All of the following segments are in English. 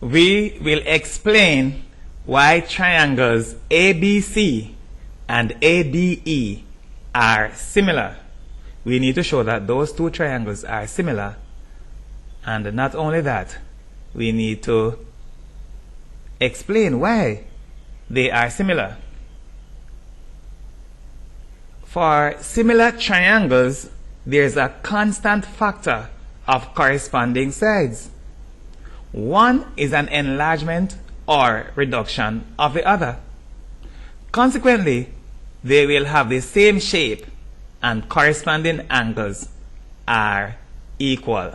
we will explain why triangles ABC and ADE are similar. We need to show that those two triangles are similar, and not only that, we need to explain why they are similar. For similar triangles, there is a constant factor of corresponding sides. One is an enlargement or reduction of the other. Consequently, they will have the same shape and corresponding angles are equal.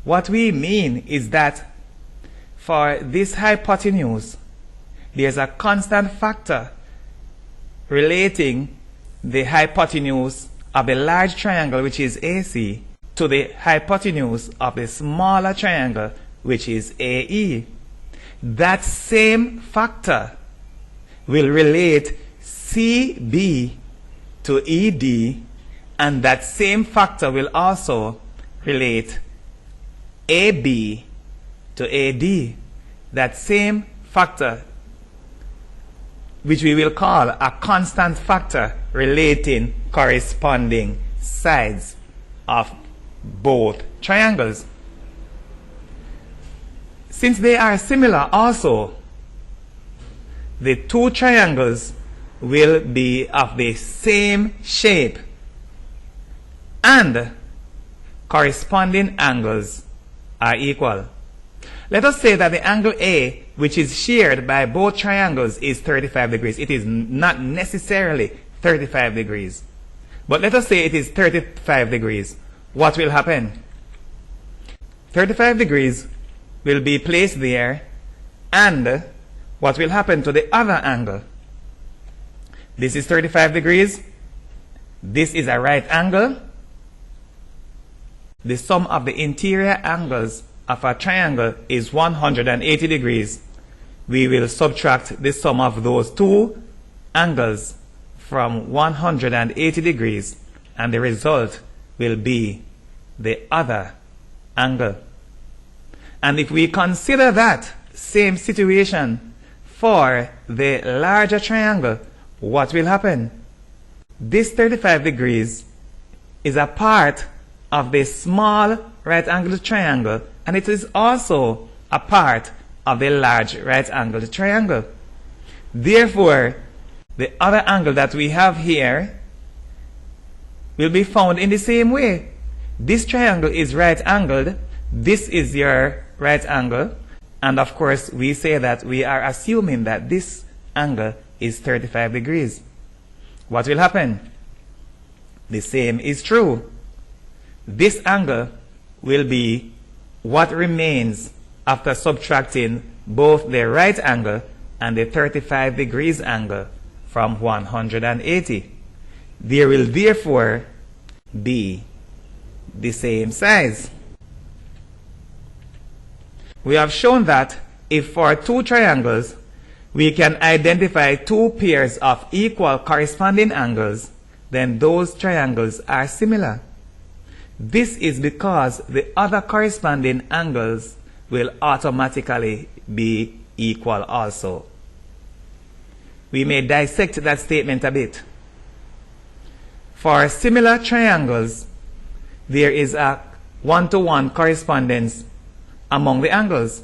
What we mean is that for this hypotenuse, there's a constant factor relating the hypotenuse of the large triangle, which is AC, to the hypotenuse of the smaller triangle, which is AE. That same factor will relate CB to ED, and that same factor will also relate AB to AD. That same factor, which we will call a constant factor relating corresponding sides of both triangles. Since they are similar also, the two triangles will be of the same shape and corresponding angles are equal. Let us say that the angle A, which is shared by both triangles, is 35 degrees. It is not necessarily 35 degrees. But let us say it is 35 degrees. What will happen? 35 degrees will be placed there, and what will happen to the other angle? This is 35 degrees. This is a right angle. The sum of the interior angles of a triangle is 180 degrees. We will subtract the sum of those two angles from 180 degrees, and the result will be the other angle. And if we consider that same situation for the larger triangle, what will happen? This 35 degrees is a part of the small right angled triangle, and it is also a part of the large right angled triangle. Therefore, the other angle that we have here will be found in the same way. This triangle is right angled. This is your right angle. And of course, we say that we are assuming that this angle is 35 degrees. What will happen? The same is true. This angle will be what remains after subtracting both the right angle and the 35 degrees angle from 180. There will therefore be the same size. We have shown that if for two triangles we can identify two pairs of equal corresponding angles, then those triangles are similar. This is because the other corresponding angles will automatically be equal also. We may dissect that statement a bit. For similar triangles, there is a one-to-one correspondence among the angles.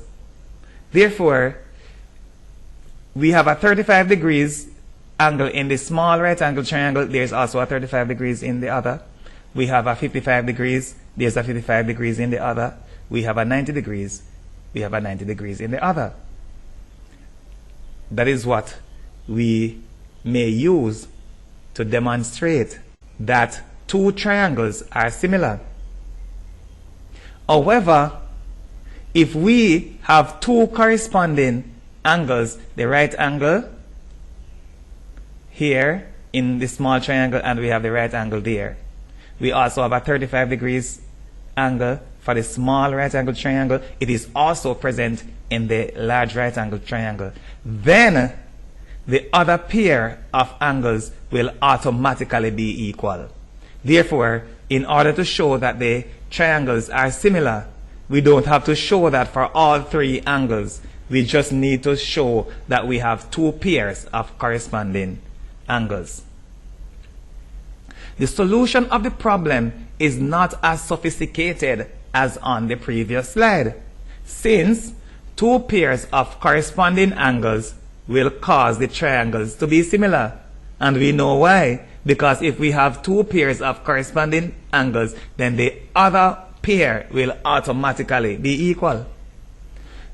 Therefore, we have a 35 degrees angle in the small right angle triangle. There is also a 35 degrees in the other. We have a 55 degrees. There's a 55 degrees in the other. We have a 90 degrees. We have a 90 degrees in the other. That is what we may use to demonstrate that two triangles are similar. However, if we have two corresponding angles, the right angle here in the small triangle, and we have the right angle there. We also have a 35 degrees angle for the small right angle triangle. It is also present in the large right angle triangle. Then the other pair of angles will automatically be equal. Therefore, in order to show that the triangles are similar, we don't have to show that for all three angles. We just need to show that we have two pairs of corresponding angles. The solution of the problem is not as sophisticated as on the previous slide, since two pairs of corresponding angles will cause the triangles to be similar. And we know why. Because if we have two pairs of corresponding angles, then the other pair will automatically be equal.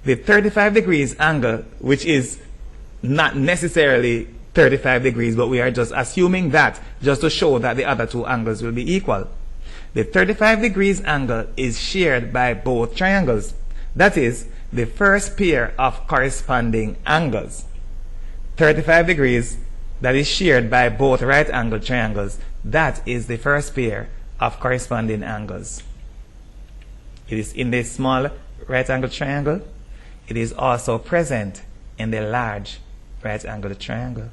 The 35 degrees angle, which is not necessarily 35 degrees, but we are just assuming that just to show that the other two angles will be equal. The 35 degrees angle is shared by both triangles. That is, the first pair of corresponding angles. 35 degrees that is shared by both right angle triangles. That is the first pair of corresponding angles. It is in the small right angle triangle. It is also present in the large right angle triangle.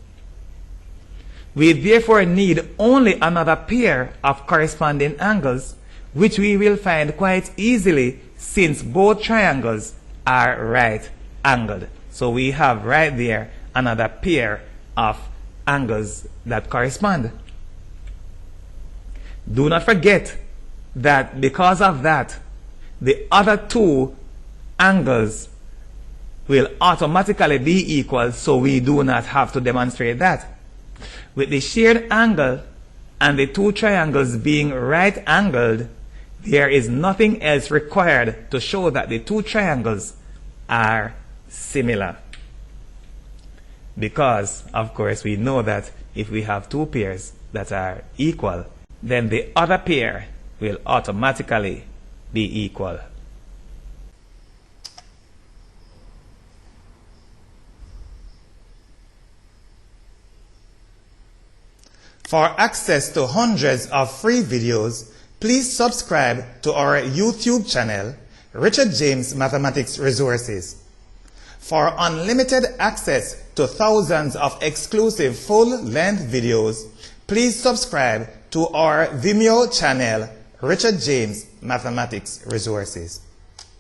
We therefore need only another pair of corresponding angles, which we will find quite easily since both triangles are right angled. So we have right there another pair of angles that correspond. Do not forget that because of that, the other two angles will automatically be equal, so we do not have to demonstrate that. With the shared angle and the two triangles being right angled, there is nothing else required to show that the two triangles are similar. Because, of course, we know that if we have two pairs that are equal, then the other pair will automatically be equal. For access to hundreds of free videos, please subscribe to our YouTube channel, Richard James Mathematics Resources. For unlimited access to thousands of exclusive full-length videos, please subscribe to our Vimeo channel, Richard James Mathematics Resources.